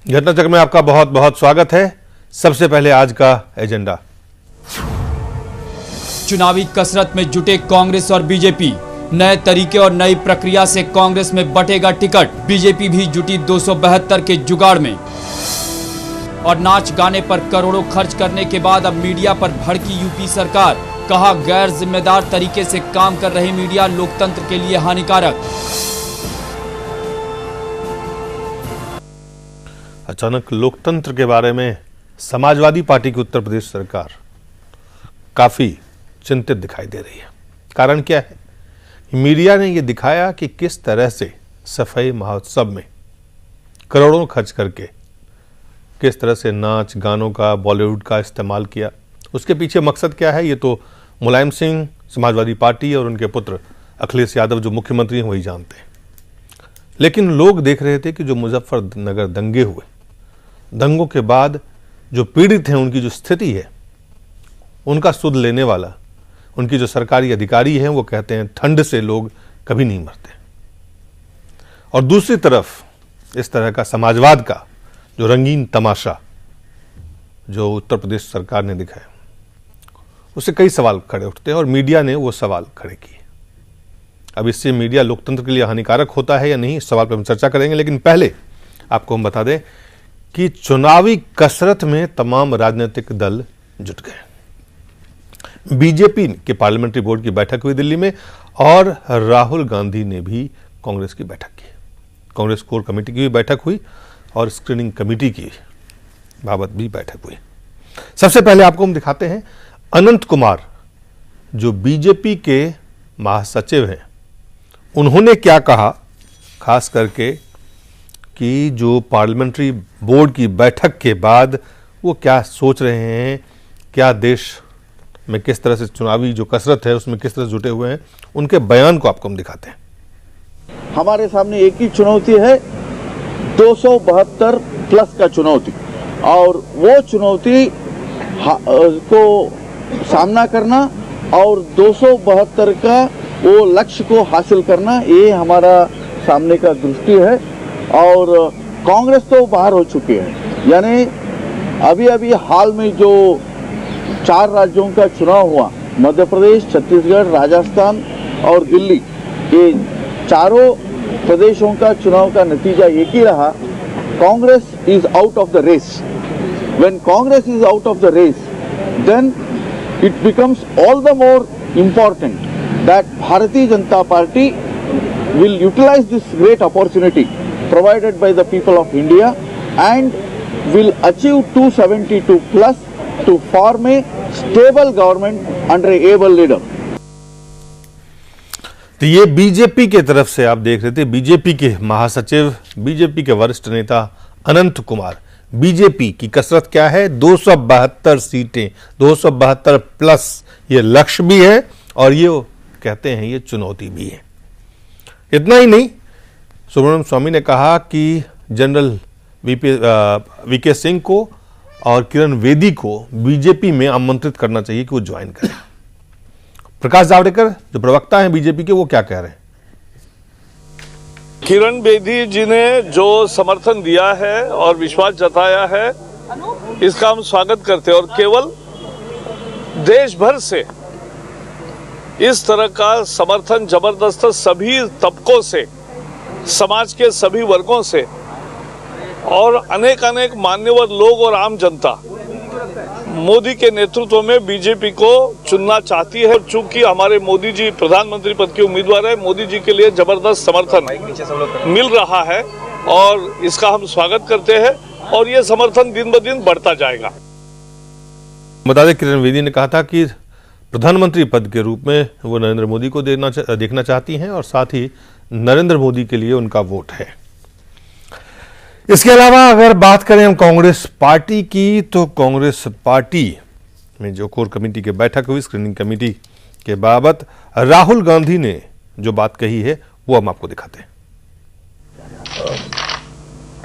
घटना चक्र में आपका बहुत बहुत स्वागत है। सबसे पहले आज का एजेंडा। चुनावी कसरत में जुटे कांग्रेस और बीजेपी। नए तरीके और नई प्रक्रिया से कांग्रेस में बटेगा टिकट। बीजेपी भी जुटी 272 के जुगाड़ में। और नाच गाने पर करोड़ों खर्च करने के बाद अब मीडिया पर भड़की यूपी सरकार। कहा गैर जिम्मेदार तरीके से काम कर रही मीडिया लोकतंत्र के लिए हानिकारक। अचानक लोकतंत्र के बारे में समाजवादी पार्टी की उत्तर प्रदेश सरकार काफी चिंतित दिखाई दे रही है। कारण क्या है? मीडिया ने यह दिखाया कि किस तरह से सफाई महोत्सव में करोड़ों खर्च करके किस तरह से नाच गानों का, बॉलीवुड का इस्तेमाल किया। उसके पीछे मकसद क्या है ये तो मुलायम सिंह, समाजवादी पार्टी और उनके पुत्र अखिलेश यादव जो मुख्यमंत्री हैं वही जानते हैं। लेकिन लोग देख रहे थे कि जो मुजफ्फरनगर दंगे हुए, दंगों के बाद जो पीड़ित हैं उनकी जो स्थिति है उनका सुध लेने वाला उनकी जो सरकारी अधिकारी हैं वो कहते हैं ठंड से लोग कभी नहीं मरते। और दूसरी तरफ इस तरह का समाजवाद का जो रंगीन तमाशा जो उत्तर प्रदेश सरकार ने दिखाया उससे कई सवाल खड़े उठते हैं और मीडिया ने वो सवाल खड़े किए। अब इससे मीडिया लोकतंत्र के लिए हानिकारक होता है या नहीं, इस सवाल पर हम चर्चा करेंगे। लेकिन पहले आपको हम बता दें कि चुनावी कसरत में तमाम राजनीतिक दल जुट गए। बीजेपी के पार्लियामेंट्री बोर्ड की बैठक हुई दिल्ली में और राहुल गांधी ने भी कांग्रेस की बैठक की। कांग्रेस कोर कमेटी की भी बैठक हुई और स्क्रीनिंग कमेटी की बाबत भी बैठक हुई। सबसे पहले आपको हम दिखाते हैं अनंत कुमार जो बीजेपी के महासचिव हैं, उन्होंने क्या कहा, खास करके कि जो पार्लियामेंट्री बोर्ड की बैठक के बाद वो क्या सोच रहे हैं, क्या देश में किस तरह से चुनावी जो कसरत है उसमें किस तरह से जुटे हुए हैं, उनके बयान को आपको हम दिखाते हैं। हमारे सामने एक ही चुनौती है, 272 प्लस का चुनौती, और वो चुनौती को सामना करना और 272 का वो लक्ष्य को हासिल करना, ये हमारा सामने का दृष्टि है। और कांग्रेस तो बाहर हो चुकी है, यानी अभी अभी हाल में जो 4 राज्यों का चुनाव हुआ, मध्य प्रदेश, छत्तीसगढ़, राजस्थान और दिल्ली, ये चारों प्रदेशों का चुनाव का नतीजा एक ही रहा, Congress is out of the race. When Congress is out of the race, then it becomes all the more important that Bharatiya Janata Party will utilize this great opportunity provided by the people of India and will achieve 272 plus to form a stable government under a able leader. तो ये BJP के तरफ से आप देख रहे थे, BJP के महासचिव, बीजेपी के वरिष्ठ नेता अनंत कुमार। बीजेपी की कसरत क्या है? 272 सीटें, 272 प्लस ये लक्ष्य भी है और ये कहते हैं ये चुनौती भी है। इतना ही नहीं, सुब्रमण्यम स्वामी ने कहा कि जनरल वीके सिंह को और किरण बेदी को बीजेपी में आमंत्रित करना चाहिए कि वो ज्वाइन करें। प्रकाश जावड़ेकर जो प्रवक्ता हैं बीजेपी के, वो क्या कह रहे हैं? किरण बेदी जी ने जो समर्थन दिया है और विश्वास जताया है, इसका हम स्वागत करते हैं। और केवल देश भर से इस तरह का समर्थन जबरदस्त सभी तबकों से, समाज के सभी वर्गों से और अनेक अनेक मान्यवर लोग और आम जनता मोदी के नेतृत्व में बीजेपी को चुनना चाहती है। चूंकि हमारे मोदी जी प्रधानमंत्री पद के उम्मीदवार है, मोदी जी के लिए जबरदस्त समर्थन मिल रहा है और इसका हम स्वागत करते हैं और ये समर्थन दिन ब दिन बढ़ता जाएगा। बता दें, किरण बेदी ने कहा था कि प्रधानमंत्री पद के रूप में वो नरेंद्र मोदी को देखना चाहती हैं और साथ ही नरेंद्र मोदी के लिए उनका वोट है। इसके अलावा अगर बात करें हम कांग्रेस पार्टी की, तो कांग्रेस पार्टी में जो कोर कमेटी की बैठक हुई, स्क्रीनिंग कमेटी के बाबत राहुल गांधी ने जो बात कही है वो हम आपको दिखाते हैं।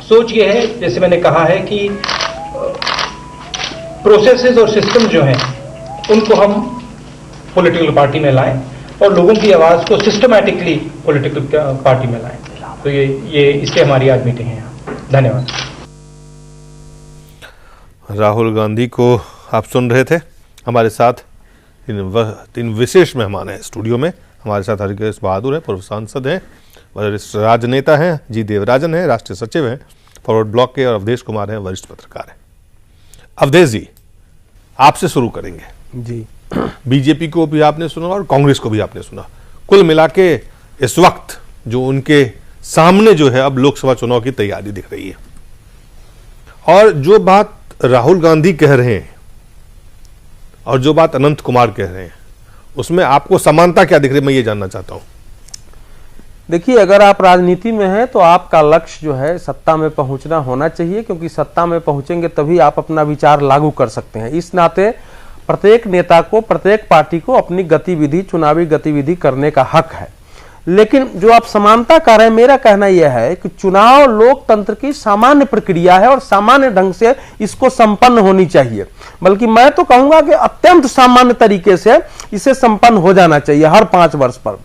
सोच ये है, जैसे मैंने कहा है कि प्रोसेसेस और सिस्टम जो हैं उनको हम पॉलिटिकल पार्टी में लाएं और लोगों की आवाज को सिस्टमैटिकली पॉलिटिकल पार्टी में लाएं। तो ये इसलिए हमारी आज मीटिंग है। धन्यवाद। राहुल गांधी को आप सुन रहे थे। हमारे साथ तीन विशेष मेहमान हैं स्टूडियो में। हमारे साथ हरिकेश बहादुर हैं, पूर्व सांसद हैं, वरिष्ठ राजनेता हैं, जी देवराजन हैं, राष्ट्रीय सचिव हैं फॉरवर्ड ब्लॉक के, और अवधेश कुमार हैं, वरिष्ठ पत्रकार हैं। अवधेश जी, आपसे शुरू करेंगे जी। बीजेपी को भी आपने सुना और कांग्रेस को भी आपने सुना। कुल मिला के इस वक्त जो उनके सामने जो है अब लोकसभा चुनाव की तैयारी दिख रही है, और जो बात राहुल गांधी कह रहे हैं और जो बात अनंत कुमार कह रहे हैं, उसमें आपको समानता क्या दिख रही है, मैं ये जानना चाहता हूं। देखिए, अगर आप राजनीति में हैं तो आपका लक्ष्य जो है सत्ता में पहुंचना होना चाहिए, क्योंकि सत्ता में पहुंचेंगे तभी आप अपना विचार लागू कर सकते हैं। इस नाते प्रत्येक नेता को, प्रत्येक पार्टी को अपनी गतिविधि, चुनावी गतिविधि करने का हक है। लेकिन जो आप समानता कर रहे हैं, मेरा कहना यह है कि चुनाव लोकतंत्र की सामान्य प्रक्रिया है और सामान्य ढंग से इसको संपन्न होनी चाहिए। बल्कि मैं तो कहूंगा कि अत्यंत सामान्य तरीके से इसे संपन्न हो जाना चाहिए हर 5 वर्ष पर।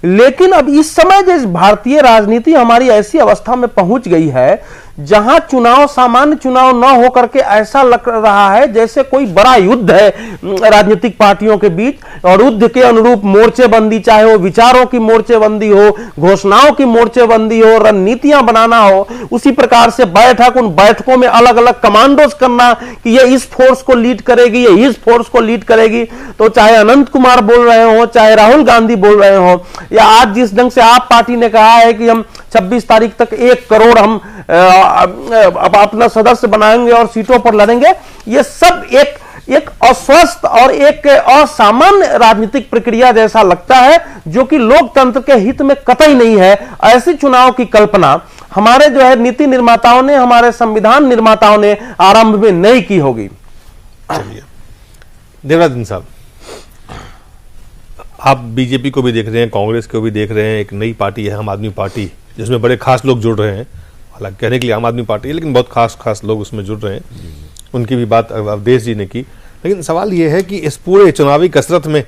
लेकिन अब इस समय जो भारतीय राजनीति हमारी ऐसी अवस्था में पहुंच गई है जहां चुनाव सामान्य चुनाव न होकर के ऐसा लग रहा है जैसे कोई बड़ा युद्ध है राजनीतिक पार्टियों के बीच, और युद्ध के अनुरूप मोर्चेबंदी, चाहे वो विचारों की मोर्चेबंदी हो, घोषणाओं की मोर्चेबंदी हो, रणनीतियां बनाना हो, उसी प्रकार से बैठक, उन बैठकों में अलग अलग कमांडोज करना कि ये इस फोर्स को लीड करेगी, ये इस फोर्स को लीड करेगी। तो चाहे अनंत कुमार बोल रहे हो, चाहे राहुल गांधी बोल रहे हो, या आज जिस ढंग से आप पार्टी ने कहा है कि हम 26 तारीख तक 1 करोड़ हम अब अपना सदस्य बनाएंगे और सीटों पर लड़ेंगे, ये सब एक अस्वस्थ और एक असामान्य राजनीतिक प्रक्रिया जैसा लगता है, जो कि लोकतंत्र के हित में कतई नहीं है। ऐसे चुनाव की कल्पना हमारे जो है नीति निर्माताओं ने, हमारे संविधान निर्माताओं ने आरंभ में नहीं की होगी। चलिए देवराजन साहब, आप बीजेपी को भी देख रहे हैं, कांग्रेस को भी देख रहे हैं, एक नई पार्टी है आम आदमी पार्टी, जिसमें बड़े खास लोग जुड़ रहे हैं। हालांकि कहने के लिए आम आदमी पार्टी है, लेकिन बहुत खास लोग उसमें जुड़ रहे हैं। उनकी भी बात अवधेश जी ने की। लेकिन सवाल यह है कि इस पूरे चुनावी कसरत में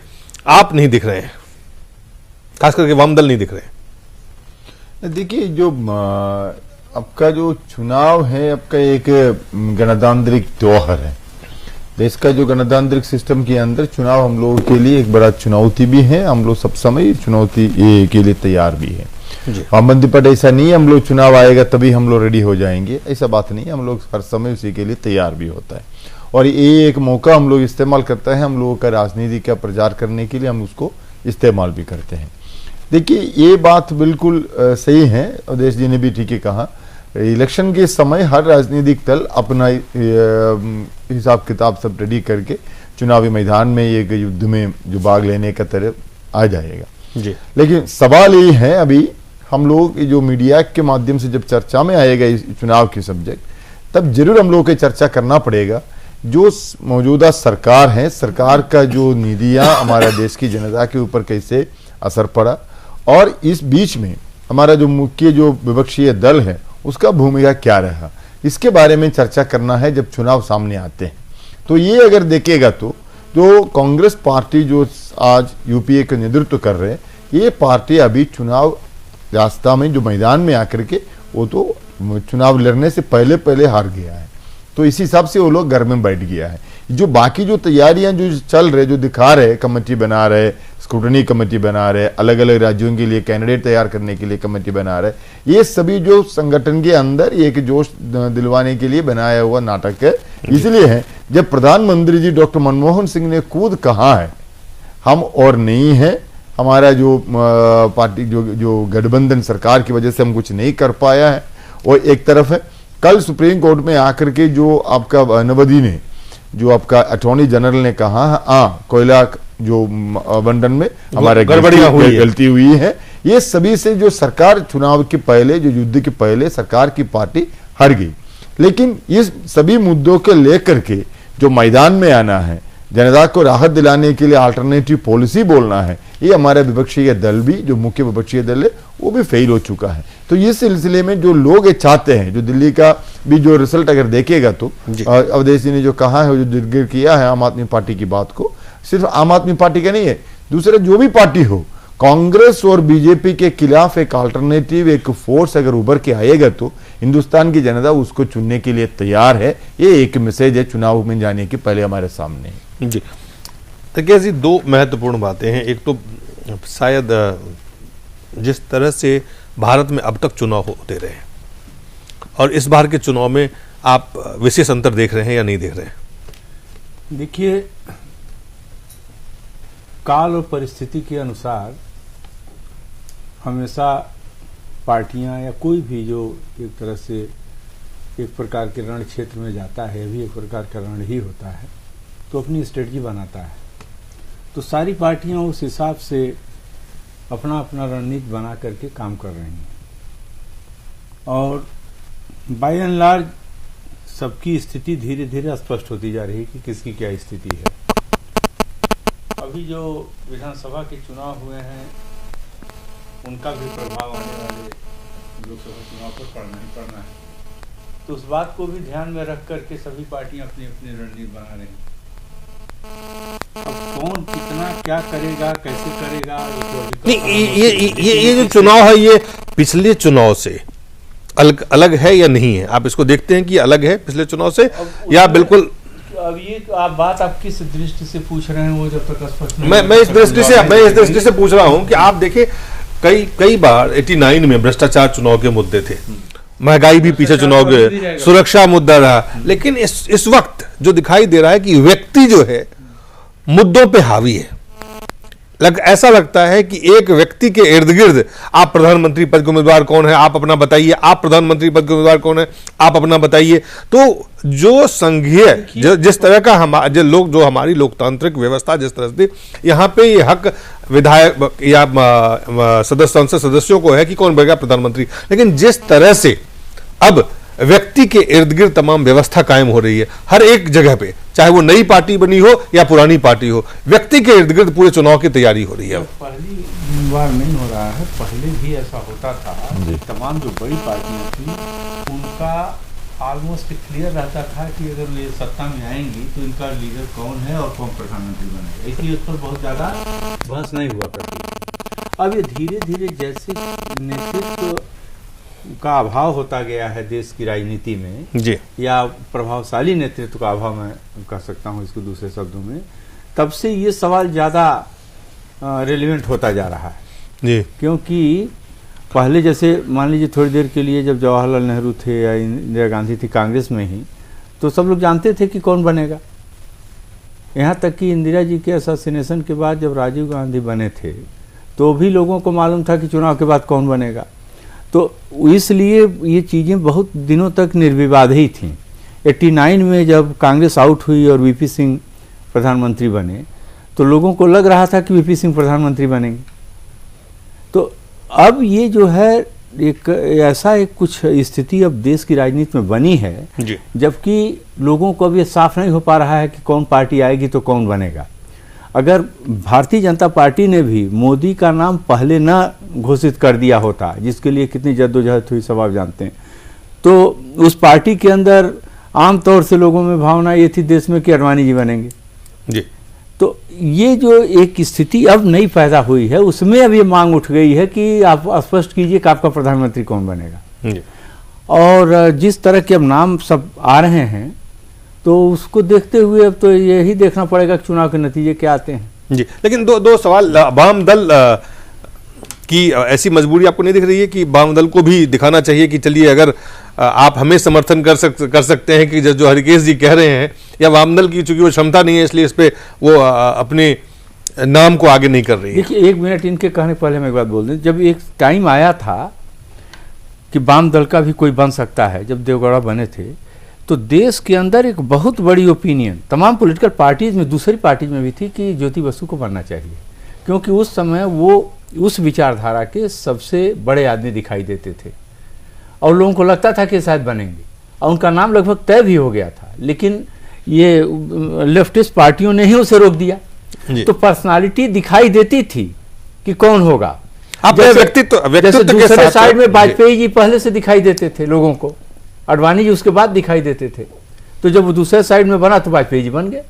आप नहीं दिख रहे हैं, खास करके वाम दल नहीं दिख रहे हैं। देखिए, जो आपका जो चुनाव है, आपका एक गणतांत्रिक त्योहार है। देश का जो गणतांत्रिक सिस्टम के अंदर चुनाव हम लोगों के लिए एक बड़ा चुनौती भी है। हम लोग सब समय चुनौती के लिए तैयार भी है। वामपंथी पार्टी ऐसा नहीं है हम लोग चुनाव आएगा तभी हम लोग रेडी हो जाएंगे, ऐसा बात नहीं है। हम लोग हर समय उसी के लिए तैयार भी होता है, और ये एक मौका हम लोग इस्तेमाल करते हैं। हम लोगों का राजनीति का प्रचार करने के लिए हम उसको इस्तेमाल भी करते हैं। देखिए, ये बात बिल्कुल सही है, अवधेश जी ने भी ठीक है कहा। इलेक्शन के समय हर राजनीतिक दल अपना हिसाब किताब सब रेडी करके चुनावी मैदान में एक युद्ध में जो भाग लेने का तरफ आ जाएगा जी। लेकिन सवाल ये है, अभी हम लोग जो मीडिया के माध्यम से जब चर्चा में आएगा इस चुनाव की सब्जेक्ट, तब जरूर हम लोग को चर्चा करना पड़ेगा जो मौजूदा सरकार है, सरकार का जो नीतियां हमारा देश की जनता के ऊपर कैसे असर पड़ा, और इस बीच में हमारा जो मुख्य जो विपक्षीय दल है उसका भूमिका क्या रहा, इसके बारे में चर्चा करना है जब चुनाव सामने आते हैं। तो ये अगर देखेगा तो जो कांग्रेस पार्टी जो आज यूपीए का नेतृत्व कर रहे हैं, ये पार्टी अभी चुनाव रास्ता में जो मैदान में आकर के वो तो चुनाव लड़ने से पहले हार गया है। तो इसी हिसाब से वो लोग घर में बैठ गया है। जो बाकी जो तैयारियां जो चल रहे, जो दिखा रहे, कमेटी बना रहे, स्क्रूटनी कमेटी बना रहे, अलग अलग राज्यों के लिए कैंडिडेट तैयार करने के लिए कमेटी बना रहे, ये सभी जो संगठन के अंदर एक जोश दिलवाने के लिए बनाया हुआ नाटक है। इसलिए है जब प्रधानमंत्री जी डॉक्टर मनमोहन सिंह ने खुद कहा है हम और नहीं है, हमारा जो पार्टी जो गठबंधन सरकार की वजह से हम कुछ नहीं कर पाया है, और एक तरफ है कल सुप्रीम कोर्ट में आकर के जो आपका अनवधि ने जो आपका अटॉर्नी जनरल ने कहा कोयला जो आवंटन में हमारे गलती हुई है, ये सभी से जो सरकार चुनाव के पहले, जो युद्ध के पहले सरकार की पार्टी हार गई। लेकिन इस सभी मुद्दों के लेकर के जो मैदान में आना है, जनता को राहत दिलाने के लिए अल्टरनेटिव पॉलिसी बोलना है, ये हमारे विपक्षी दल भी, जो मुख्य विपक्षी दल है, वो भी फेल हो चुका है। तो इस सिलसिले में जो लोग ये चाहते हैं, जो दिल्ली का भी जो रिजल्ट अगर देखेगा तो अवधेश जी ने जो कहा है, जो दिग्गिर किया है आम आदमी पार्टी की बात को, सिर्फ आम आदमी पार्टी का नहीं है, दूसरे जो भी पार्टी हो, कांग्रेस और बीजेपी के खिलाफ एक अल्टरनेटिव, एक फोर्स अगर उभर के आएगा तो हिंदुस्तान की जनता उसको चुनने के लिए तैयार है। ये एक मैसेज है चुनाव में जाने के पहले हमारे सामने। जी, तो कैसी दो महत्वपूर्ण बातें हैं। एक तो शायद जिस तरह से भारत में अब तक चुनाव होते रहे और इस बार के चुनाव में आप विशेष अंतर देख रहे हैं या नहीं देख रहे हैं? देखिए, काल और परिस्थिति के अनुसार हमेशा पार्टियां या कोई भी जो एक तरह से एक प्रकार के रण क्षेत्र में जाता है, भी एक प्रकार का रण ही होता है, तो अपनी स्ट्रेटजी बनाता है। तो सारी पार्टियां उस हिसाब से अपना अपना रणनीति बना करके काम कर रही हैं और बाय एंड लार्ज सबकी स्थिति धीरे धीरे स्पष्ट होती जा रही है कि किसकी क्या स्थिति है। अभी जो विधानसभा के चुनाव हुए हैं उनका भी प्रभाव आने वाले लोकसभा चुनाव पर पड़ना ही पड़ना है, तो उस बात को भी ध्यान में रख करके सभी पार्टियां अपनी अपनी रणनीति बना रही हैं। अब कौन कितना क्या करेगा, कैसे करेगा, ये जो चुनाव है ये पिछले चुनाव से अलग है या नहीं है? आप इसको देखते हैं कि अलग है पिछले चुनाव से या बिल्कुल? अब ये आप बात आप किस दृष्टि से पूछ रहे हैं वो जब तक स्पष्ट नहीं। मैं इस दृष्टि से पूछ रहा हूं कि आप देखिए कई बार 89 में भ्रष्टाचार चुनाव के मुद्दे थे, महंगाई भी पीछे चुनाव के, सुरक्षा मुद्दा रहा, लेकिन इस वक्त जो दिखाई दे रहा है कि व्यक्ति जो है मुद्दों पे हावी है। ऐसा लगता है कि एक व्यक्ति के इर्द गिर्द आप प्रधानमंत्री पद के उम्मीदवार कौन है, आप अपना बताइए, आप प्रधानमंत्री पद के उम्मीदवार कौन है, आप अपना बताइए। तो जो संघीय जिस तरह का जो हमारी लोकतांत्रिक व्यवस्था जिस तरह से यहाँ पे ये हक विधायक या संसद सदस्यों को है कि कौन बनेगा प्रधानमंत्री, लेकिन जिस तरह से अब व्यक्ति के इर्द गिर्द तमाम व्यवस्था कायम हो रही है हर एक जगह पे, चाहे वो नई पार्टी बनी हो या पुरानी पार्टी हो, व्यक्ति के इर्द गिर्द पूरे चुनाव की तैयारी हो रही है। पहली बार नहीं हो रहा है, पहले भी ऐसा होता था। तमाम जो बड़ी पार्टियां थी उनका ऑलमोस्ट क्लियर रहता था कि अगर ये सत्ता में आएंगी तो इनका लीडर कौन है और कौन प्रधानमंत्री बनेगा, इसलिए उस पर बहुत ज्यादा बहस नहीं हुआ करती। अब ये धीरे धीरे जैसे नेतृत्व का अभाव होता गया है देश की राजनीति में जी, या प्रभावशाली नेतृत्व का अभाव, मैं कह सकता हूं इसको दूसरे शब्दों में, तब से ये सवाल ज्यादा रेलिवेंट होता जा रहा है जी। क्योंकि पहले जैसे मान लीजिए थोड़ी देर के लिए जब जवाहरलाल नेहरू थे या इंदिरा गांधी थी कांग्रेस में ही, तो सब लोग जानते थे कि कौन बनेगा। यहाँ तक कि इंदिरा जी के असैसिनेशन के बाद जब राजीव गांधी बने थे तो भी लोगों को मालूम था कि चुनाव के बाद कौन बनेगा। तो इसलिए ये चीज़ें बहुत दिनों तक निर्विवाद ही थीं। 89 में जब कांग्रेस आउट हुई और वीपी सिंह प्रधानमंत्री बने तो लोगों को लग रहा था कि वीपी सिंह प्रधानमंत्री बनेंगे। तो अब ये जो है एक ऐसा एक कुछ स्थिति अब देश की राजनीति में बनी है, जबकि लोगों को अब ये साफ नहीं हो पा रहा है कि कौन पार्टी आएगी तो कौन बनेगा। अगर भारतीय जनता पार्टी ने भी मोदी का नाम पहले न घोषित कर दिया होता, जिसके लिए कितनी जद्दोजहद हुई सब आप जानते हैं, तो उस पार्टी के अंदर आमतौर से लोगों में भावना ये थी देश में कि अडवाणी जी बनेंगे जी। तो ये जो एक स्थिति अब नई पैदा हुई है उसमें अब ये मांग उठ गई है कि आप स्पष्ट कीजिए कि आपका प्रधानमंत्री कौन बनेगा। और जिस तरह के अब नाम सब आ रहे हैं तो उसको देखते हुए अब तो यही देखना पड़ेगा कि चुनाव के नतीजे क्या आते हैं जी। लेकिन दो सवाल, वाम दल की ऐसी मजबूरी आपको नहीं दिख रही है कि वाम दल को भी दिखाना चाहिए कि चलिए अगर आप हमें समर्थन कर सकते हैं कि जो हरिकेश जी कह रहे हैं, या वाम दल की चूंकि वो क्षमता नहीं है इसलिए इस पे वो अपने नाम को आगे नहीं कर रही है? देखिए, एक मिनट इनके कहने पहले मैं एक बात बोल दूं। जब एक टाइम आया था कि वाम दल का भी कोई बन सकता है, जब देवगौड़ा बने थे, तो देश के अंदर एक बहुत बड़ी ओपिनियन तमाम पॉलिटिकल पार्टीज में, दूसरी पार्टीज में भी थी कि ज्योति बसु को बनना चाहिए, क्योंकि उस समय वो उस विचारधारा के सबसे बड़े आदमी दिखाई देते थे और लोगों को लगता था कि शायद बनेंगे, और उनका नाम लगभग तय भी हो गया था। लेकिन ये लेफ्टिस्ट पार्टियों ने ही उसे रोक दिया। तो पर्सनालिटी दिखाई देती थी कि कौन होगा। व्यक्तित्व दूसरे साइड में वाजपेयी जी पहले से दिखाई देते थे लोगों को, अडवाणी जी उसके बाद दिखाई देते थे। तो जब वो दूसरे साइड में बना तो वाजपेयी जी बन गए।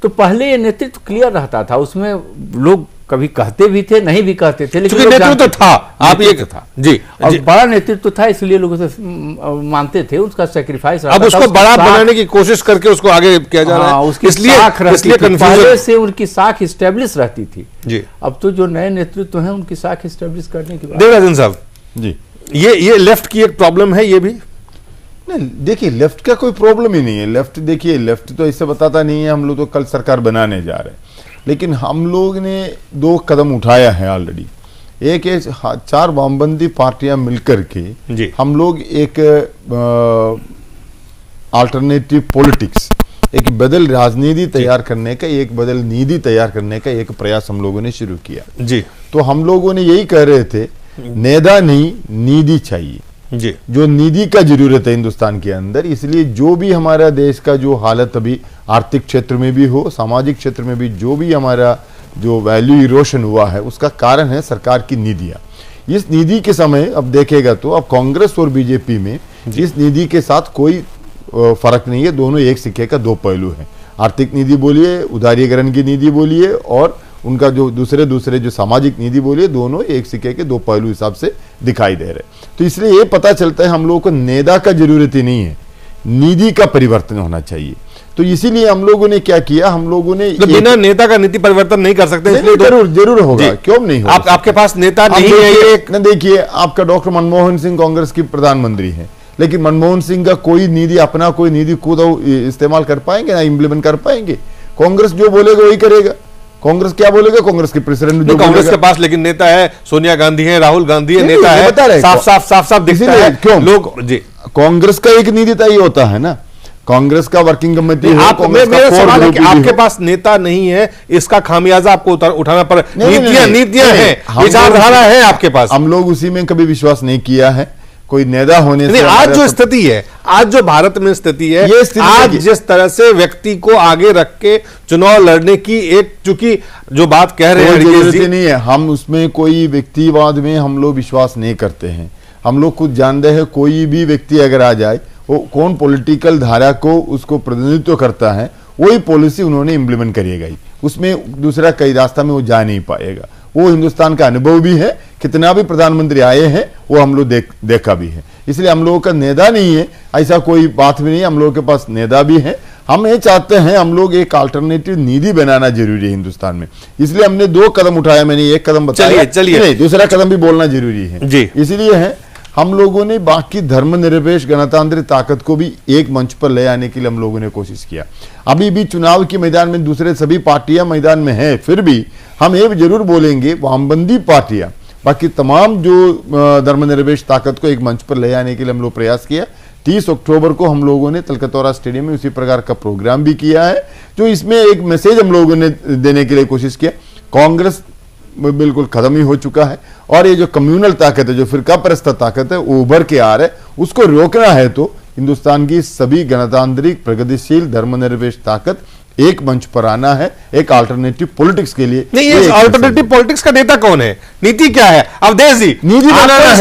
तो पहले ये नेतृत्व क्लियर रहता था, उसमें लोग कभी कहते भी थे, नहीं भी कहते थे, लेकिन क्योंकि नेतृत्व तो था, आप ये था जी, और जी। बड़ा नेतृत्व था, इसलिए लोग उसे मानते थे, उसका सेक्रीफाइस। अब उसको बड़ा बनाने की कोशिश करके उसको आगे किया जा रहा है, इसलिए पहले से उनकी साख स्टेब्लिश रहती थी जी। अब तो जो नए नेतृत्व है उनकी साख स्टेब्लिश करने की बात। देवराजन साहब जी, ये लेफ्ट की एक प्रॉब्लम है, ये भी नहीं, देखिए लेफ्ट का कोई प्रॉब्लम ही नहीं है। लेफ्ट देखिए, लेफ्ट तो इससे बताता नहीं है हम लोग तो कल सरकार बनाने जा रहे हैं, लेकिन हम लोग ने 2 कदम उठाया है ऑलरेडी। एक है 4 वामपंथी पार्टियां मिलकर के हम लोग एक अल्टरनेटिव पॉलिटिक्स, एक बदल राजनीति तैयार करने का, एक बदल नीति तैयार करने का एक प्रयास हम लोगों ने शुरू किया जी। तो हम लोगों ने यही कह रहे थे, नेता नहीं नीति चाहिए जी, जो निधि का जरूरत है हिंदुस्तान के अंदर। इसलिए जो भी हमारा देश का जो हालत अभी आर्थिक क्षेत्र में भी हो, सामाजिक क्षेत्र में भी जो भी हमारा जो वैल्यू इरोशन हुआ है, उसका कारण है सरकार की नीतियां। इस निधि के समय अब देखेगा तो अब कांग्रेस और बीजेपी में इस निधि के साथ कोई फर्क नहीं है, दोनों एक सिक्के का 2 पहलू हैं। आर्थिक नीति बोलिए, उदारीकरण की नीति बोलिए, और उनका जो दूसरे जो सामाजिक नीति बोलिए, दोनों एक सिक्के के 2 पहलू हिसाब से दिखाई दे रहे। तो इसलिए ये पता चलता है हम लोगों को नेता का जरूरत ही नहीं है, नीति का परिवर्तन होना चाहिए। तो इसीलिए हम लोगों ने क्या किया, हम लोगों ने तो बिना नेता का नीति परिवर्तन नहीं कर सकते, इसलिए जरूर होगा, क्यों नहीं होगा। आपके पास नेता नहीं है, ये देखिए आपका डॉक्टर मनमोहन सिंह कांग्रेस की प्रधानमंत्री है, लेकिन मनमोहन सिंह का कोई नीति, अपना कोई नीति खुद इस्तेमाल कर पाएंगे ना, इम्प्लीमेंट कर पाएंगे। कांग्रेस जो बोलेगा वही करेगा। कांग्रेस क्या बोलेगा, कांग्रेस के प्रेसिडेंट जो कांग्रेस के पास लेकिन नेता है, सोनिया गांधी है, राहुल गांधी है, नेता है, साफ दिखता है। क्यों लोग जी, कांग्रेस का एक नीति तय होता है ना, कांग्रेस का वर्किंग कमेटी है, मेरा सवाल है कि आपके पास नेता नहीं है, इसका खामियाजा आपको उठाना पड़े। नीतियां हैं, विचारधारा है आपके पास, हम लोग उसी में कभी विश्वास नहीं किया है। कोई नेता होने से आज जो स्थिति है, आज जो भारत में स्थिति है, आज जिस तरह से व्यक्ति को आगे रख के चुनाव लड़ने की एक, चूंकि जो बात कह रहे हैं जरूरत नहीं है, हम उसमें कोई व्यक्तिवाद में हम लोग विश्वास नहीं करते हैं। हम लोग खुद जानते हैं, कोई भी व्यक्ति अगर आ जाए, वो कौन पॉलिटिकल धारा को उसको प्रतिनिधित्व करता है, वही पॉलिसी उन्होंने इंप्लीमेंट करिएगा ही, उसमें दूसरा कई रास्ता में वो जा नहीं पाएगा। वो हिंदुस्तान का अनुभव भी है, कितना भी प्रधानमंत्री आए हैं वो हम लोग देखा भी है। इसलिए हम लोगों का नेता नहीं है, ऐसा कोई बात भी नहीं है, हम लोगों के पास नेता भी है। हम ये चाहते हैं, हम लोग एक अल्टरनेटिव नीति बनाना जरूरी है हिंदुस्तान में। इसलिए हमने 2 कदम उठाया, मैंने 1 कदम बताया, चलिए दूसरा कदम भी बोलना जरूरी है जी। इसलिए है हम लोगों ने बाकी धर्मनिरपेक्ष गणतांत्रिक ताकत को भी एक मंच पर ले आने के लिए हम लोगों ने कोशिश किया। अभी भी चुनाव के मैदान में दूसरे सभी पार्टियां मैदान में हैं, फिर भी हम ये जरूर बोलेंगे, वामपंथी पार्टियां, बाकी तमाम जो धर्मनिरपेक्ष ताकत को एक मंच पर ले आने के लिए हम लोग प्रयास किया। 30 अक्टूबर को हम लोगों ने तलकतोरा स्टेडियम में उसी प्रकार का प्रोग्राम भी किया है, जो इसमें एक मैसेज हम लोगों ने देने के लिए कोशिश किया। कांग्रेस बिल्कुल खत्म ही हो चुका है, और ये जो कम्युनल ताकत है, जो फिरका परस्त ताकत है, वो उभर के आ रहा है। उसको रोकना है तो हिंदुस्तान की सभी गणतांत्रिक प्रगतिशील धर्मनिरपेक्ष ताकत एक मंच पर आना है, एक अल्टरनेटिव पॉलिटिक्स के लिए। नहीं, ये अल्टरनेटिव पॉलिटिक्स का नेता कौन है, नीति क्या है, अवधेश जी? नीति बनाना है।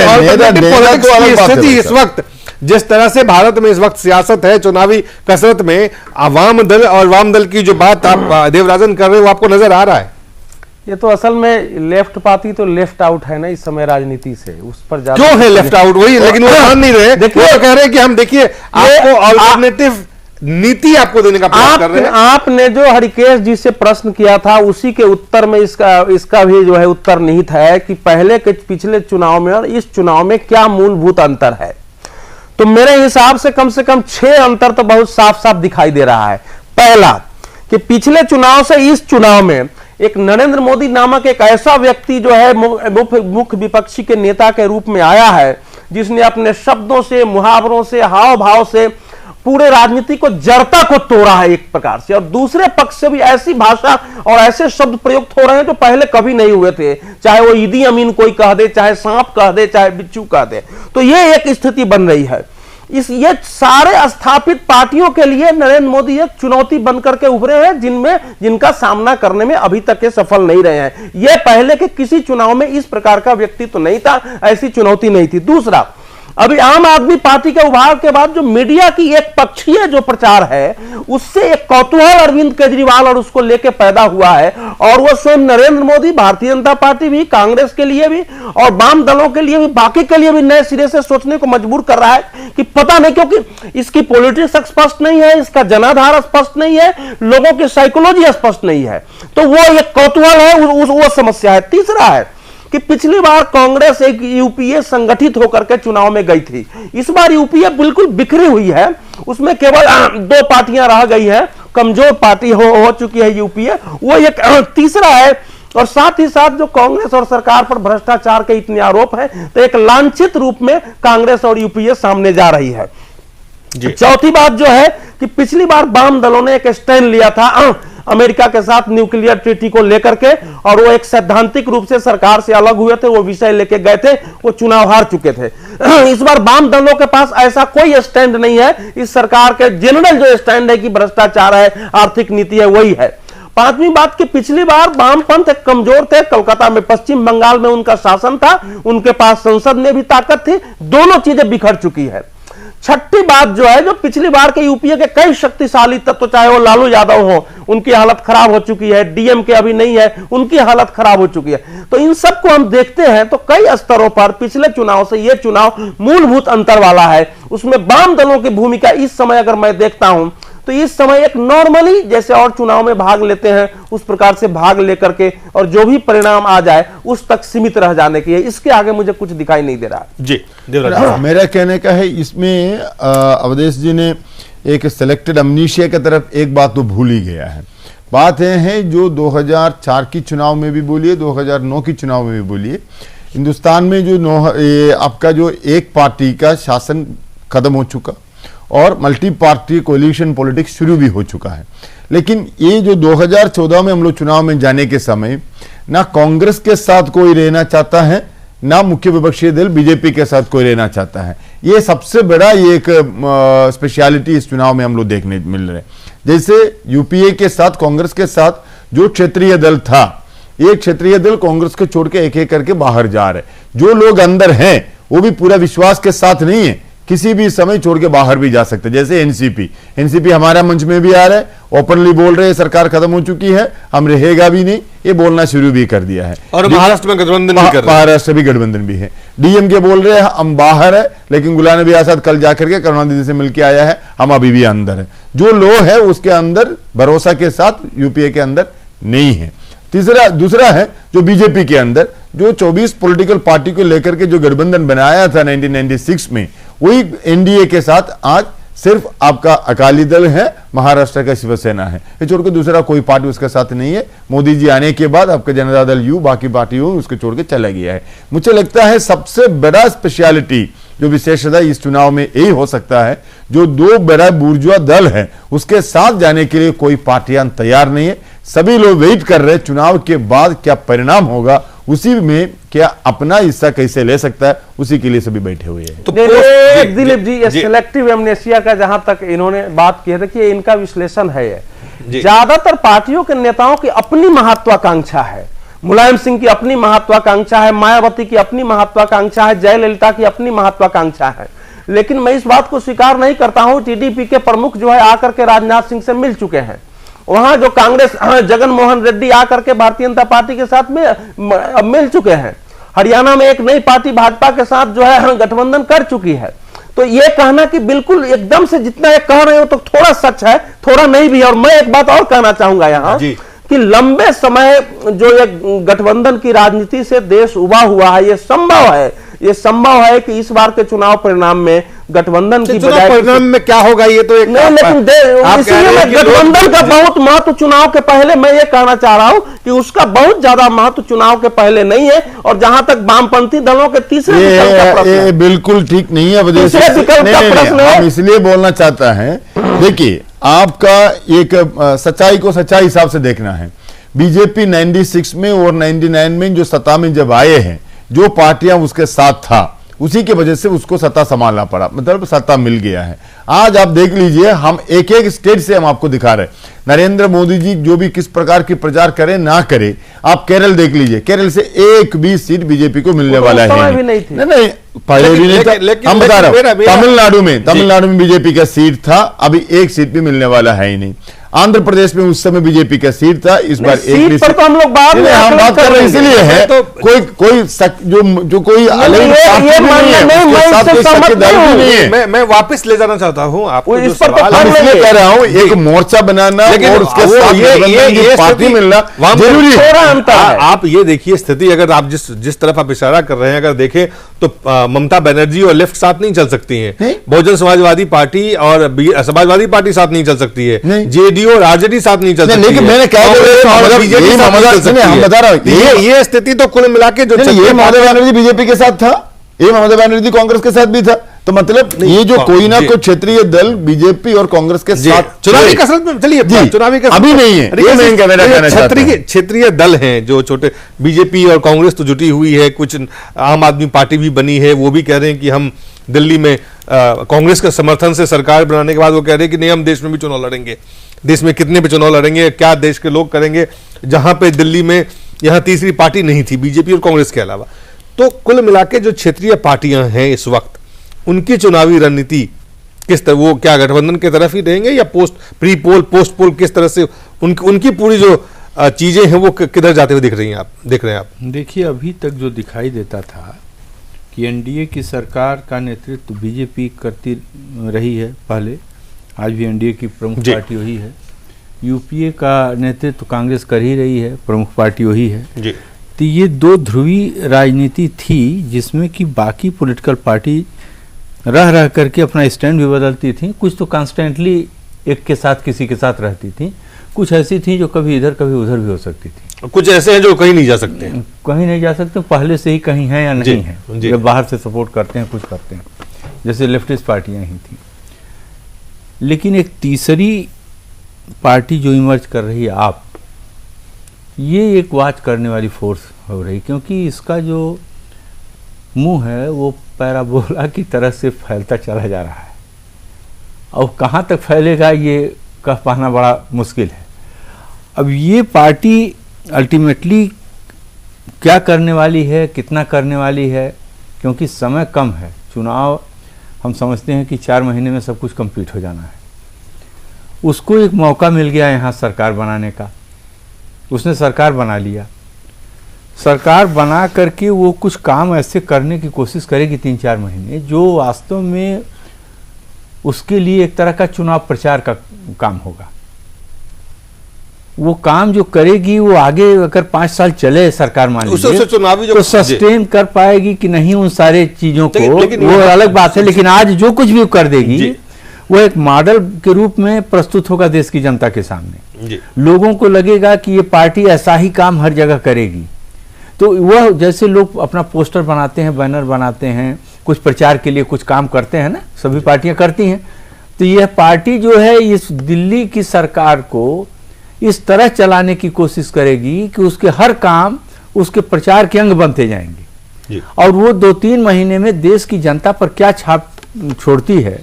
इस वक्त जिस तरह से भारत में इस वक्त सियासत है, चुनावी कसरत में आवाम दल और वाम दल की जो बात आप देवराजन कर रहे हैं, वो आपको नजर आ रहा है? ये तो असल में लेफ्ट पार्टी तो लेफ्ट आउट है ना इस समय राजनीति से, उस पर ज्यादा क्यों है लेफ्ट आउट? वही, लेकिन वो मान नहीं रहे, देखिए वो कह रहे हैं कि हम, देखिए आपको अल्टरनेटिव नीति आपको देने का प्रयास कर रहे हैं। आपने जो हरिकेश जी से प्रश्न किया था, उसी के उत्तर में इसका भी जो है उत्तर निहित है कि पहले के पिछले चुनाव में और इस चुनाव में क्या मूलभूत अंतर है। तो मेरे हिसाब से कम 6 अंतर तो बहुत साफ साफ दिखाई दे रहा है। पहला कि पिछले चुनाव से इस चुनाव में एक नरेंद्र मोदी नामक एक ऐसा व्यक्ति जो है मुख्य विपक्षी के नेता के रूप में आया है, जिसने अपने शब्दों से, मुहावरों से, हाव भाव से पूरे राजनीति को जड़ता को तोड़ा है एक प्रकार से। और दूसरे पक्ष से भी ऐसी भाषा और ऐसे शब्द प्रयुक्त हो रहे हैं जो पहले कभी नहीं हुए थे, चाहे वो ईदी अमीन कोई कह दे, चाहे सांप कह दे, चाहे बिच्छू कह दे। तो ये एक स्थिति बन रही है। ये सारे स्थापित पार्टियों के लिए नरेंद्र मोदी एक चुनौती बनकर के उभरे हैं, जिनका सामना करने में अभी तक ये सफल नहीं रहे हैं। ये पहले के किसी चुनाव में इस प्रकार का व्यक्ति तो नहीं था, ऐसी चुनौती नहीं थी। दूसरा, अभी आम आदमी पार्टी के उभार के बाद जो मीडिया की एक पक्षीय जो प्रचार है, उससे एक कौतूहल अरविंद केजरीवाल और उसको लेके पैदा हुआ है, और वो स्वयं नरेंद्र मोदी, भारतीय जनता पार्टी भी, कांग्रेस के लिए भी और वाम दलों के लिए भी, बाकी के लिए भी नए सिरे से सोचने को मजबूर कर रहा है कि पता नहीं, क्योंकि इसकी पॉलिटिक्स स्पष्ट नहीं है, इसका जनाधार स्पष्ट नहीं है, लोगों की साइकोलॉजी स्पष्ट नहीं है, तो वो एक कौतूहल है, वो समस्या है। तीसरा है कि पिछली बार कांग्रेस एक यूपीए संगठित होकर के चुनाव में गई थी, इस बार यूपीए बिल्कुल बिखरी हुई है, उसमें केवल 2 पार्टियां रह गई है, कमजोर पार्टी हो चुकी है यूपीए, वो एक तीसरा है। और साथ ही साथ जो कांग्रेस और सरकार पर भ्रष्टाचार के इतने आरोप हैं, तो एक लांछित रूप में कांग्रेस और यूपीए सामने जा रही है। चौथी बात जो है कि पिछली बार वाम दलों ने एक स्टैंड लिया था अमेरिका के साथ न्यूक्लियर ट्रीटी को लेकर के, और वो एक सैद्धांतिक रूप से सरकार से अलग हुए थे, वो विषय लेके गए थे, वो चुनाव हार चुके थे। इस बार वाम दलों के पास ऐसा कोई स्टैंड नहीं है, इस सरकार के जनरल जो स्टैंड है कि भ्रष्टाचार है, आर्थिक नीति है, वही है। पांचवी बात कि पिछली बार वामपंथ कमजोर थे, कोलकाता में, पश्चिम बंगाल में उनका शासन था, उनके पास संसद में भी ताकत थी, दोनों चीजें बिखर चुकी है। छठी बात जो है, जो पिछली बार के यूपीए के कई शक्तिशाली तत्व, चाहे वो लालू यादव हो, उनकी हालत खराब हो चुकी है, डीएमके अभी नहीं है, उनकी हालत खराब हो चुकी है। तो इन सबको हम देखते हैं तो कई स्तरों पर पिछले चुनाव से यह चुनाव मूलभूत अंतर वाला है। उसमें वाम दलों की भूमिका इस समय अगर मैं देखता हूं तो इस समय एक नॉर्मली जैसे और चुनाव में भाग लेते हैं उस प्रकार से भाग लेकर के, और जो भी परिणाम आ जाए उस तक सीमित रह जाने की है, इसके आगे मुझे कुछ दिखाई नहीं दे रहा जी। मेरा कहने का है इसमें अवधेश जी ने एक सिलेक्टेड अमनीशिया की तरफ एक बात तो भूल ही गया है। बात है जो 2004 की चुनाव में भी बोलिए, 2009 की चुनाव में भी बोलिए, हिंदुस्तान में जो आपका जो एक पार्टी का शासन खत्म हो चुका और मल्टी पार्टी कोलिशन पॉलिटिक्स शुरू भी हो चुका है। लेकिन ये जो 2014 में हम लोग चुनाव में जाने के समय ना कांग्रेस के साथ कोई रहना चाहता है, ना मुख्य विपक्षी दल बीजेपी के साथ कोई रहना चाहता है। ये सबसे बड़ा ये एक स्पेशलिटी इस चुनाव में हम लोग देखने मिल रहे हैं। जैसे यूपीए के साथ, कांग्रेस के साथ जो क्षेत्रीय दल था, ये क्षेत्रीय दल कांग्रेस को छोड़ के एक एक करके बाहर जा रहे। जो लोग अंदर हैं वो भी पूरा विश्वास के साथ नहीं है, किसी भी समय छोड़ के बाहर भी जा सकते। जैसे एनसीपी हमारा मंच में भी आ रहा है, ओपनली बोल रहे हैं सरकार खत्म हो चुकी है, हम रहेगा भी नहीं, ये बोलना शुरू भी कर दिया है। और महाराष्ट्र में गठबंधन भी कर रहे हैं, महाराष्ट्र भी गठबंधन भी है। डीएमके बोल रहे हैं हम बाहर है, लेकिन गुलाम नबी आजाद कल जाकर के करुणानिधि से मिलकर आया है, हम अभी भी अंदर है। जो लोग है उसके अंदर भरोसा के साथ यूपीए के अंदर नहीं है। दूसरा है जो बीजेपी के अंदर जो 24 पॉलिटिकल पार्टी को लेकर के जो गठबंधन बनाया था 1996 में, वही एनडीए के साथ आज सिर्फ आपका अकाली दल है, महाराष्ट्र का शिवसेना है, ये छोड़ के दूसरा कोई पार्टी उसके साथ नहीं है। मोदी जी आने के बाद आपका जनता दल यू, बाकी पार्टी उसके छोड़ के चला गया है। मुझे लगता है सबसे बड़ा स्पेशलिटी जो विशेषता इस चुनाव में यही हो सकता है, जो 2 बड़ा बुर्जुआ दल है उसके साथ जाने के लिए कोई पार्टियां तैयार नहीं है। सभी लोग वेट कर रहे हैं चुनाव के बाद क्या परिणाम होगा, उसी में क्या अपना हिस्सा कैसे ले सकता है, उसी के लिए सभी बैठे हुए हैं। तो दिलीप जी, ये सिलेक्टिव एमनेसिया का जहां तक इन्होंने बात की है, देखिए इनका विश्लेषण है ये ज्यादातर पार्टियों के नेताओं की अपनी महत्वाकांक्षा है। मुलायम सिंह की अपनी महत्वाकांक्षा है, मायावती की अपनी महत्वाकांक्षा है, जयललिता की अपनी महत्वाकांक्षा है। लेकिन मैं इस बात को स्वीकार नहीं करता हूं, टीडीपी के प्रमुख जो है आकर के राजनाथ सिंह से मिल चुके हैं। वहां जो कांग्रेस जगन मोहन रेड्डी आकर के भारतीय जनता पार्टी के साथ में मिल चुके हैं। हरियाणा में एक नई पार्टी भाजपा के साथ जो है गठबंधन कर चुकी है। तो ये कहना कि बिल्कुल एकदम से जितना ये कह रहे हो तो थोड़ा सच है, थोड़ा नहीं भी। और मैं एक बात और कहना चाहूंगा यहाँ कि लंबे समय जो ये गठबंधन की राजनीति से देश उबा हुआ है, ये संभव है कि इस बार के चुनाव परिणाम में गठबंधन की बजाय परिणाम में क्या होगा ये तो एक नहीं, लेकिन इसलिए मैं गठबंधन का बहुत महत्व चुनाव के पहले मैं ये कहना चाह रहा हूं कि उसका बहुत ज्यादा महत्व चुनाव के पहले नहीं है। और जहां तक वामपंथी दलों के तीसरे विकल्प का प्रश्न है, बिल्कुल ठीक नहीं है। तीसरे विकल्प का प्रश्न है, इसलिए बोलना चाहता है, देखिए आपका एक सच्चाई को सच्चाई हिसाब से देखना है। बीजेपी 96 में और 99 में जो सत्ता में जब आए हैं, जो पार्टियां उसके साथ था उसी के वजह से उसको सत्ता संभालना पड़ा, मतलब सत्ता मिल गया है। आज आप देख लीजिए, हम एक एक स्टेट से हम आपको दिखा रहे हैं नरेंद्र मोदी जी जो भी किस प्रकार की प्रचार करे ना करे। आप केरल देख लीजिए, केरल से एक भी सीट बीजेपी को मिलने वाला है नहीं, पहले भी नहीं था। हम बता रहे हैं तमिलनाडु में बीजेपी का सीट था, अभी एक सीट भी मिलने वाला है ही नहीं। आंध्र प्रदेश में उस समय बीजेपी का सीट था, इस बार एक भी सीट पर तो हम लोग बाद में हम बात कर रहे हैं, इसलिए है तो कोई जो कोई मैं वापस ले जाना चाहता हूं आपको, इस पर इसलिए कह रहा हूं एक मोर्चा बनाना और उसके साथ पार्टी मिलना जरूरी है। आप ये देखिए स्थिति, अगर आप जिस तरफ आप इशारा कर रहे हैं अगर देखें तो ममता बनर्जी और लेफ्ट साथ नहीं चल सकती हैं, बहुजन समाजवादी पार्टी और समाजवादी पार्टी साथ नहीं चल सकती है, जेडीयू और आरजेडी साथ नहीं चल सकती। लेकिन मैंने बता रहा हूं ये स्थिति तो कुल मिला के जो ये ममता बनर्जी बीजेपी के साथ था, ये ममता बनर्जी कांग्रेस के साथ भी था, तो मतलब ये जो कोई ना कोई क्षेत्रीय दल बीजेपी और कांग्रेस के साथ चुनावी कसरत में, चलिए चुनावी कसरत अभी नहीं है, क्षेत्रीय दल हैं जो छोटे, बीजेपी और कांग्रेस तो जुटी हुई है, कुछ आम आदमी पार्टी भी बनी है, वो भी कह रहे हैं कि हम दिल्ली में कांग्रेस के समर्थन से सरकार बनाने के बाद वो कह रहे हैं कि नहीं हम देश में भी चुनाव लड़ेंगे, देश में कितने भी चुनाव लड़ेंगे, क्या देश के लोग करेंगे, जहां पे दिल्ली में यहाँ तीसरी पार्टी नहीं थी बीजेपी और कांग्रेस के अलावा। तो कुल मिला के जो क्षेत्रीय पार्टियां हैं इस वक्त, उनकी चुनावी रणनीति किस तरह, वो क्या गठबंधन की तरफ ही रहेंगे या प्री पोल पोस्ट पोल, किस तरह से उनकी पूरी जो चीजें हैं वो किधर जाते हुए दिख रहे हैं आप? देखिए, अभी तक जो दिखाई देता था कि एनडीए की सरकार का नेतृत्व बीजेपी करती रही है पहले, आज भी एनडीए की प्रमुख पार्टी वही है। यूपीए का नेतृत्व कांग्रेस कर ही रही है, प्रमुख पार्टी वही है जी। तो ये दो ध्रुवी राजनीति थी जिसमें कि बाकी पॉलिटिकल पार्टी रह करके अपना स्टैंड भी बदलती थी, कुछ तो कॉन्स्टेंटली एक के साथ किसी के साथ रहती थी, कुछ ऐसी थी जो कभी इधर कभी उधर भी हो सकती थी, कुछ ऐसे हैं जो कहीं नहीं जा सकते, कहीं नहीं जा सकते, पहले से ही कहीं है या नहीं है, जब बाहर से सपोर्ट करते हैं, कुछ करते हैं, जैसे लेफ्टिस्ट पार्टियां ही थी। लेकिन एक तीसरी पार्टी जो इमर्ज कर रही है, आप ये एक वॉच करने वाली फोर्स हो रही, क्योंकि इसका जो मुंह है वो पैराबोला की तरह से फैलता चला जा रहा है, और कहाँ तक फैलेगा ये कह पाना बड़ा मुश्किल है। अब ये पार्टी अल्टीमेटली क्या करने वाली है, कितना करने वाली है, क्योंकि समय कम है, चुनाव हम समझते हैं कि 4 महीने में सब कुछ कंप्लीट हो जाना है। उसको एक मौका मिल गया यहाँ सरकार बनाने का, उसने सरकार बना लिया, सरकार बना करके वो कुछ काम ऐसे करने की कोशिश करेगी 3-4 महीने जो वास्तव में उसके लिए एक तरह का चुनाव प्रचार का काम होगा। वो काम जो करेगी वो आगे अगर 5 साल चले सरकार मान लीजिए तो सस्टेन कर पाएगी कि नहीं उन सारे चीजों को, वो अलग बात है। लेकिन आज जो कुछ भी कर देगी वो एक मॉडल के रूप में प्रस्तुत होगा देश की जनता के सामने। लोगों को लगेगा कि ये पार्टी ऐसा ही काम हर जगह करेगी। तो वह जैसे लोग अपना पोस्टर बनाते हैं, बैनर बनाते हैं, कुछ प्रचार के लिए कुछ काम करते हैं ना, सभी पार्टियां करती हैं, तो यह पार्टी जो है इस दिल्ली की सरकार को इस तरह चलाने की कोशिश करेगी कि उसके हर काम उसके प्रचार के अंग बनते जाएंगे। और वो 2-3 महीने में देश की जनता पर क्या छाप छोड़ती है,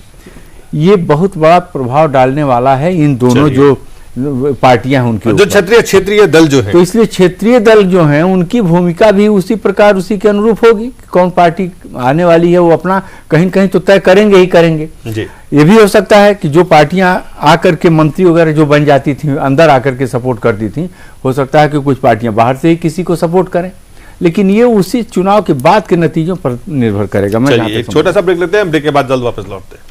ये बहुत बड़ा प्रभाव डालने वाला है इन दोनों जो पार्टियां हैं उनके जो क्षेत्रीय दल जो है। तो इसलिए क्षेत्रीय दल जो हैं उनकी भूमिका भी उसी प्रकार उसी के अनुरूप होगी। कौन पार्टी आने वाली है वो अपना कहीं कहीं तो तय करेंगे ही करेंगे। ये भी हो सकता है कि जो पार्टियां आकर के मंत्री वगैरह जो बन जाती थी अंदर आकर के सपोर्ट करती थी, हो सकता है कि कुछ पार्टियां बाहर से ही किसी को सपोर्ट करें, लेकिन ये उसी चुनाव के बाद के नतीजों पर निर्भर करेगा। मैं एक छोटा सा ब्रेक लेते हैं, ब्रेक के बाद जल्द वापस लौटते हैं।